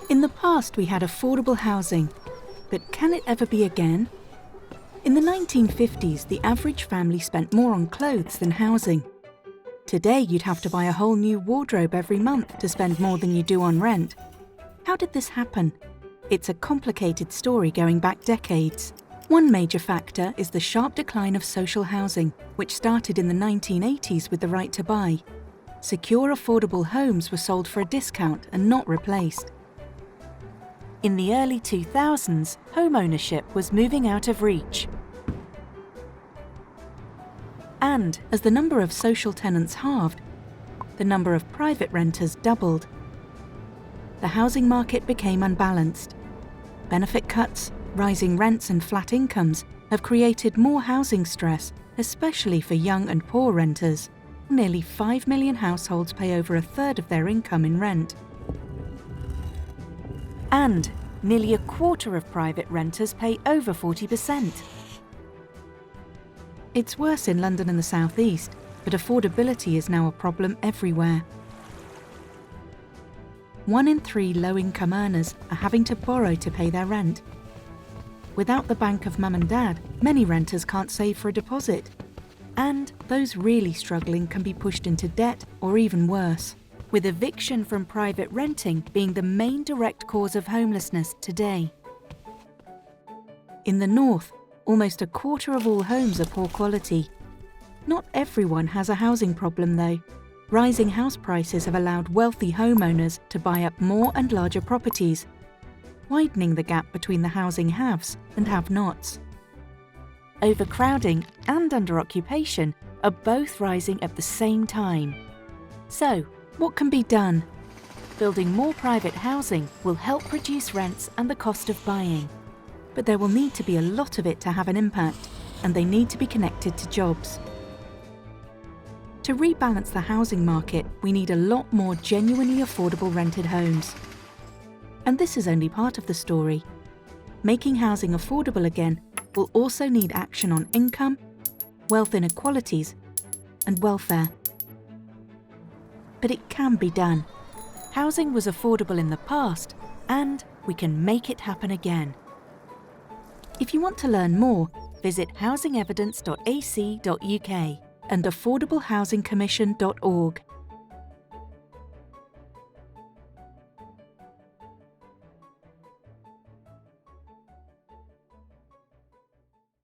In the past, we had affordable housing, but can it ever be again? In the 1950s, the average family spent more on clothes than housing. Today, you'd have to buy a whole new wardrobe every month to spend more than you do on rent. How did this happen? It's a complicated story going back decades. One major factor is the sharp decline of social housing, which started in the 1980s with the right to buy. Secure, affordable homes were sold for a discount and not replaced. In the early 2000s, home ownership was moving out of reach. And as the number of social tenants halved, the number of private renters doubled. The housing market became unbalanced. Benefit cuts, rising rents and flat incomes have created more housing stress, especially for young and poor renters. Nearly 5 million households pay over a third of their income in rent. And nearly a quarter of private renters pay over 40%. It's worse in London and the South East, but affordability is now a problem everywhere. 1 in 3 low-income earners are having to borrow to pay their rent. Without the bank of mum and dad, many renters can't save for a deposit. And those really struggling can be pushed into debt or even worse, with eviction from private renting being the main direct cause of homelessness today. In the north, almost a quarter of all homes are poor quality. Not everyone has a housing problem though. Rising house prices have allowed wealthy homeowners to buy up more and larger properties, widening the gap between the housing haves and have-nots. Overcrowding and under-occupation are both rising at the same time. So, what can be done? Building more private housing will help reduce rents and the cost of buying. But there will need to be a lot of it to have an impact, and they need to be connected to jobs. To rebalance the housing market, we need a lot more genuinely affordable rented homes. And this is only part of the story. Making housing affordable again will also need action on income, wealth inequalities, and welfare. But it can be done. Housing was affordable in the past, and we can make it happen again. If you want to learn more, visit housingevidence.ac.uk and affordablehousingcommission.org.